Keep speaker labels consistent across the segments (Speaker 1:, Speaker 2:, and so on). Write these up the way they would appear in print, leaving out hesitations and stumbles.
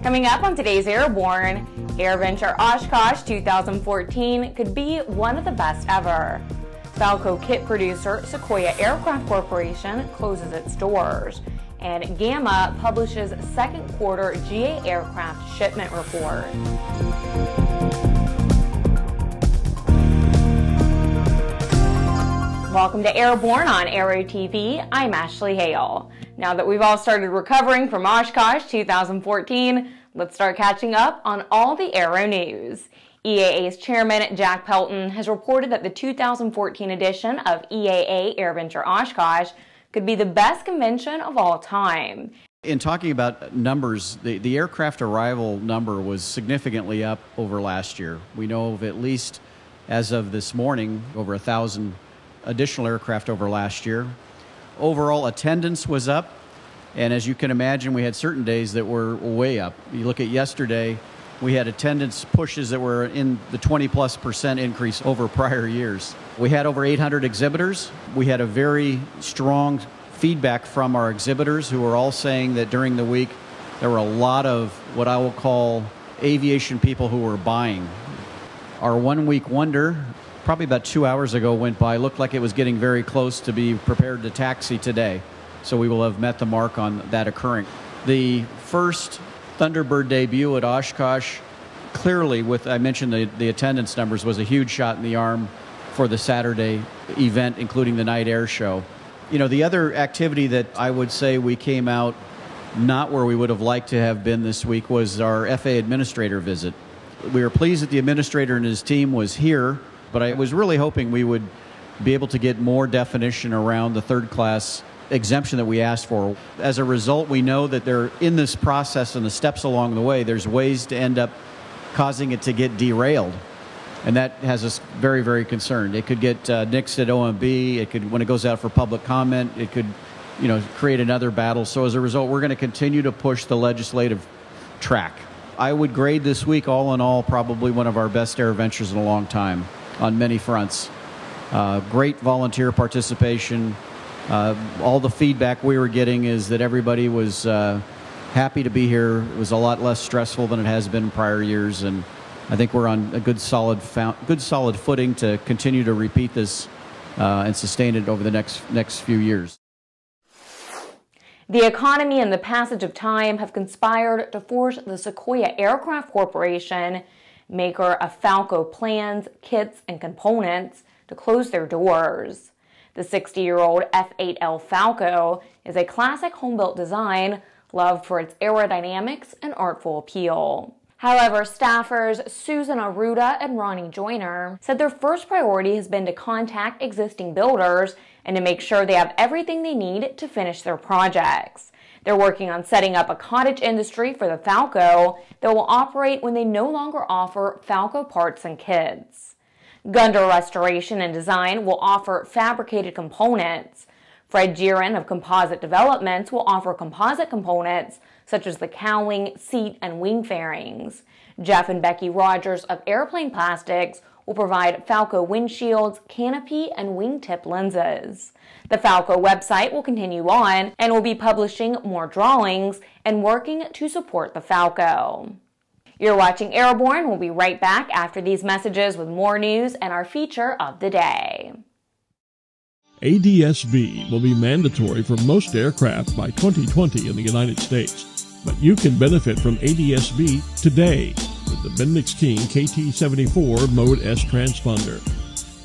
Speaker 1: Coming up on today's Airborne, AirVenture Oshkosh 2014 could be one of the best ever. Falco kit producer Sequoia Aircraft Corporation closes its doors, and GAMA publishes second quarter GA aircraft shipment report. Welcome to Airborne on Aero-TV. I'm Ashley Hale. Now that we've all started recovering from Oshkosh 2014, let's start catching up on all the Aero news. EAA's Chairman Jack Pelton has reported that the 2014 edition of EAA AirVenture Oshkosh could be the best convention of all time.
Speaker 2: In talking about numbers, the aircraft arrival number was significantly up over last year. We know of at least, as of this morning, over 1,000 additional aircraft over last year. Overall attendance was up, and as you can imagine, we had certain days that were way up. You look at yesterday, we had attendance pushes that were in the 20+% increase over prior years. We had over 800 exhibitors. We had a very strong feedback from our exhibitors who were all saying that during the week there were a lot of what I will call aviation people who were buying. Our 1 week wonder, probably about 2 hours ago, went by, looked like it was getting very close to be prepared to taxi today. So we will have met the mark on that occurring. The first Thunderbird debut at Oshkosh, clearly, with I mentioned the attendance numbers, was a huge shot in the arm for the Saturday event, including the night air show. You know, the other activity that I would say we came out not where we would have liked to have been this week was our FAA administrator visit. We were pleased that the administrator and his team was here, but I was really hoping we would be able to get more definition around the third class exemption that we asked for. As a result, we know that they're in this process and the steps along the way, there's ways to end up causing it to get derailed. And that has us very, very concerned. It could get nixed at OMB. It could, when it goes out for public comment, it could, create another battle. So as a result, we're going to continue to push the legislative track. I would grade this week, all in all, probably one of our best air ventures in a long time on many fronts. Great volunteer participation. All the feedback we were getting is that everybody was happy to be here. It was a lot less stressful than it has been in prior years, and I think we're on a good solid footing to continue to repeat this and sustain it over the next few years.
Speaker 1: The economy and the passage of time have conspired to force the Sequoia Aircraft Corporation, maker of Falco plans, kits, and components, to close their doors. The 60-year-old F8L Falco is a classic home-built design loved for its aerodynamics and artful appeal. However, staffers Susan Aruda and Ronnie Joyner said their first priority has been to contact existing builders and to make sure they have everything they need to finish their projects. They're working on setting up a cottage industry for the Falco that will operate when they no longer offer Falco parts and kits. Gundar Restoration and Design will offer fabricated components. Fred Giron of Composite Developments will offer composite components such as the cowling, seat, and wing fairings. Jeff and Becky Rogers of Airplane Plastics will provide Falco windshields, canopy, and wingtip lenses. The Falco website will continue on and will be publishing more drawings and working to support the Falco. You're watching Airborne. We'll be right back after these messages with more news and our feature of the day.
Speaker 3: ADS-B will be mandatory for most aircraft by 2020 in the United States, but you can benefit from ADS-B today with the Bendix King KT-74 Mode S transponder.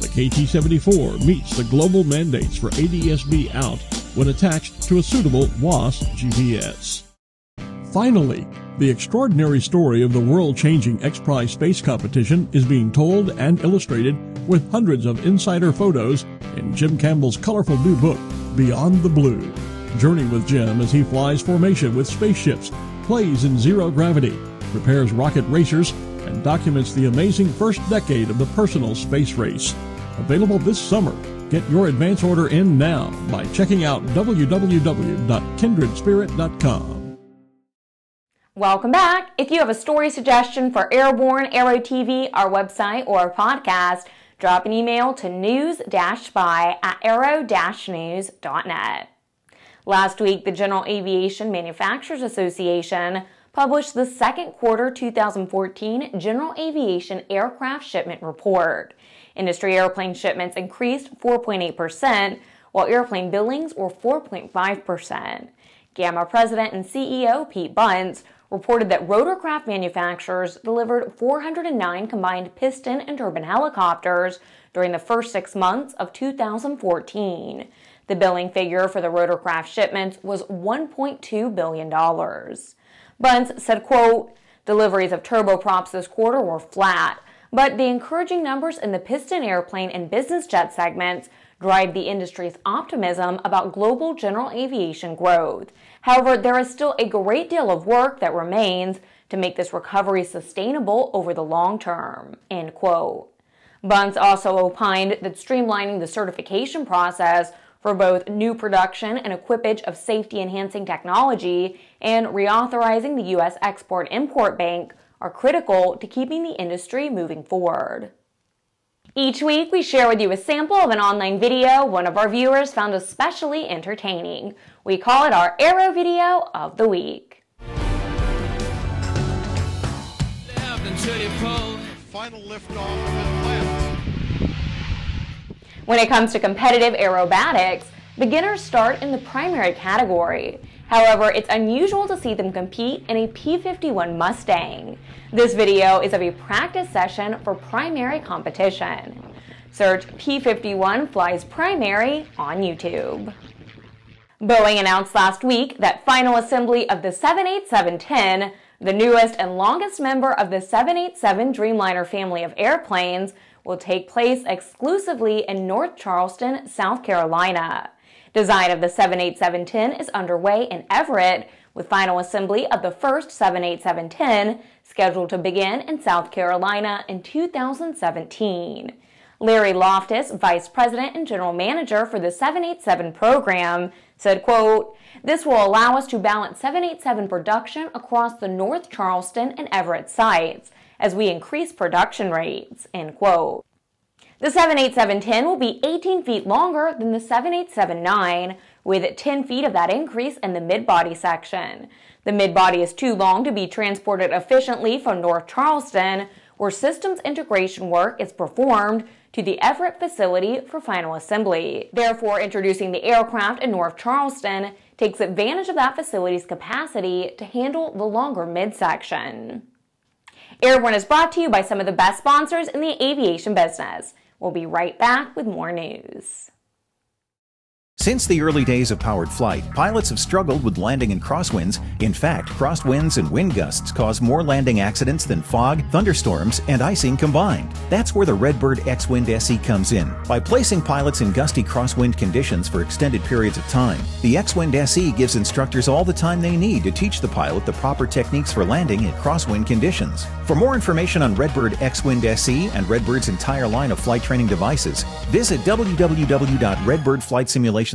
Speaker 3: The KT-74 meets the global mandates for ADS-B out when attached to a suitable WAAS GPS. Finally, the extraordinary story of the world-changing X-Prize space competition is being told and illustrated with hundreds of insider photos in Jim Campbell's colorful new book, Beyond the Blue. Journey with Jim as he flies formation with spaceships, plays in zero gravity, prepares rocket racers, and documents the amazing first decade of the personal space race. Available this summer. Get your advance order in now by checking out www.kindredspirit.com.
Speaker 1: Welcome back. If you have a story suggestion for Airborne, Aero-TV, our website, or our podcast, drop an email to news-by@aero-news.net. Last week, the General Aviation Manufacturers Association published the second quarter 2014 General Aviation Aircraft Shipment Report. Industry airplane shipments increased 4.8%, while airplane billings were 4.5%. GAMA President and CEO Pete Bunce reported that rotorcraft manufacturers delivered 409 combined piston and turbine helicopters during the first 6 months of 2014. The billing figure for the rotorcraft shipments was $1.2 billion. Bunce said, quote, "Deliveries of turboprops this quarter were flat, but the encouraging numbers in the piston airplane and business jet segments drive the industry's optimism about global general aviation growth. However, there is still a great deal of work that remains to make this recovery sustainable over the long term," end quote. Bunce also opined that streamlining the certification process for both new production and equipage of safety-enhancing technology and reauthorizing the U.S. Export-Import Bank are critical to keeping the industry moving forward. Each week, we share with you a sample of an online video one of our viewers found especially entertaining. We call it our Aero-video of the week.
Speaker 4: Final liftoff of Atlanta.
Speaker 1: When it comes to competitive aerobatics, beginners start in the primary category. However, it's unusual to see them compete in a P-51 Mustang. This video is of a practice session for primary competition. Search P-51 Flies Primary on YouTube. Boeing announced last week that final assembly of the 787-10, the newest and longest member of the 787 Dreamliner family of airplanes, will take place exclusively in North Charleston, South Carolina. Design of the 787-10 is underway in Everett, with final assembly of the first 787-10 scheduled to begin in South Carolina in 2017. Larry Loftus, Vice President and General Manager for the 787 program, said, quote, "This will allow us to balance 787 production across the North Charleston and Everett sites as we increase production rates," end quote. The 787-10 will be 18 feet longer than the 787-9, with 10 feet of that increase in the mid-body section. The mid-body is too long to be transported efficiently from North Charleston, where systems integration work is performed, to the Everett facility for final assembly. Therefore, introducing the aircraft in North Charleston takes advantage of that facility's capacity to handle the longer midsection. Airborne is brought to you by some of the best sponsors in the aviation business. We'll be right back with more news.
Speaker 5: Since the early days of powered flight, pilots have struggled with landing in crosswinds. In fact, crosswinds and wind gusts cause more landing accidents than fog, thunderstorms, and icing combined. That's where the Redbird X-Wind SE comes in. By placing pilots in gusty crosswind conditions for extended periods of time, the X-Wind SE gives instructors all the time they need to teach the pilot the proper techniques for landing in crosswind conditions. For more information on Redbird X-Wind SE and Redbird's entire line of flight training devices, visit www.redbirdflightsimulation.com.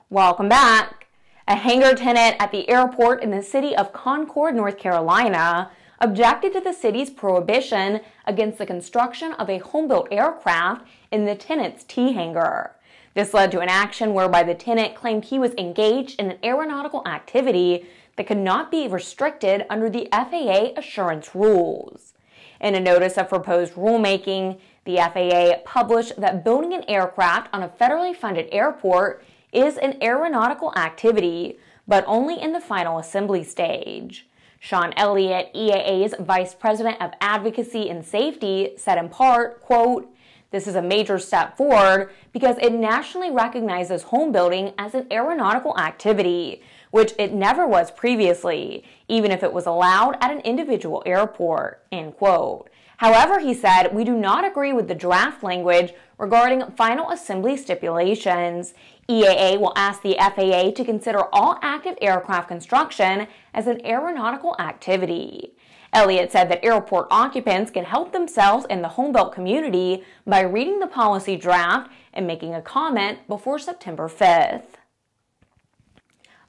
Speaker 1: Welcome back. A hangar tenant at the airport in the city of Concord, North Carolina, objected to the city's prohibition against the construction of a home-built aircraft in the tenant's T hangar. This led to an action whereby the tenant claimed he was engaged in an aeronautical activity that could not be restricted under the FAA assurance rules. In a notice of proposed rulemaking, the FAA published that building an aircraft on a federally funded airport is an aeronautical activity, but only in the final assembly stage. Sean Elliott, EAA's Vice President of Advocacy and Safety, said in part, quote, "This is a major step forward because it nationally recognizes home building as an aeronautical activity, which it never was previously, even if it was allowed at an individual airport," end quote. However, he said, "We do not agree with the draft language regarding final assembly stipulations. EAA will ask the FAA to consider all active aircraft construction as an aeronautical activity." Elliott said that airport occupants can help themselves in the homebuilt community by reading the policy draft and making a comment before September 5th.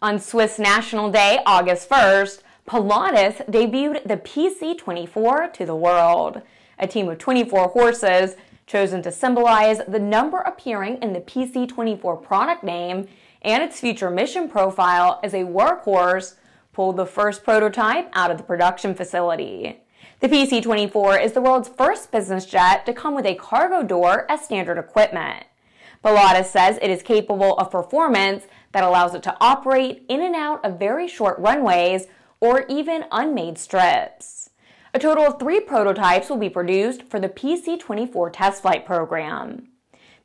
Speaker 1: On Swiss National Day, August 1st, Pilatus debuted the PC-24 to the world, a team of 24 horses chosen to symbolize the number appearing in the PC-24 product name and its future mission profile as a workhorse pulled the first prototype out of the production facility. The PC-24 is the world's first business jet to come with a cargo door as standard equipment. Pilatus says it is capable of performance that allows it to operate in and out of very short runways or even unmade strips. A total of 3 prototypes will be produced for the PC-24 test flight program.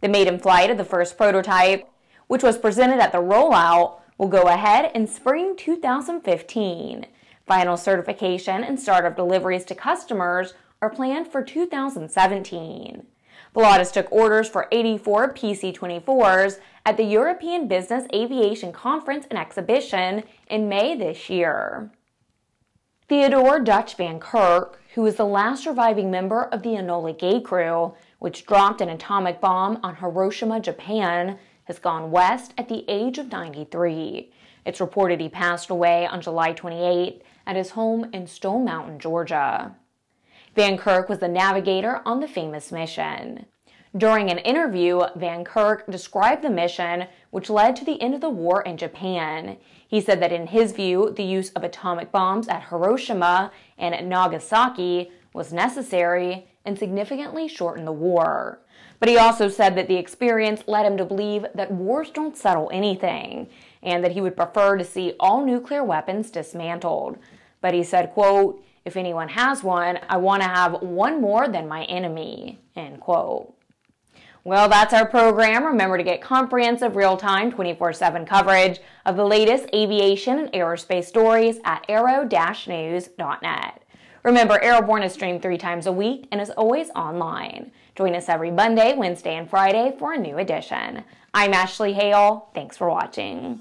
Speaker 1: The maiden flight of the first prototype, which was presented at the Rollout, will go ahead in spring 2015. Final certification and startup deliveries to customers are planned for 2017. Pilatus took orders for 84 PC-24s at the European Business Aviation Conference and Exhibition in May this year. Theodore VanKirk, who is the last surviving member of the Enola gate crew, which dropped an atomic bomb on Hiroshima, Japan, has gone west at the age of 93. It's reported he passed away on July 28 at his home in Stone Mountain, Georgia. VanKirk was the navigator on the famous mission. During an interview, VanKirk described the mission, which led to the end of the war in Japan. He said that in his view, the use of atomic bombs at Hiroshima and Nagasaki was necessary and significantly shortened the war. But he also said that the experience led him to believe that wars don't settle anything, and that he would prefer to see all nuclear weapons dismantled. But he said, quote, "If anyone has one, I want to have one more than my enemy," end quote. Well, that's our program. Remember to get comprehensive, real-time, 24/7 coverage of the latest aviation and aerospace stories at aero-news.net. Remember, Airborne is streamed 3 times a week and is always online. Join us every Monday, Wednesday, and Friday for a new edition. I'm Ashley Hale. Thanks for watching.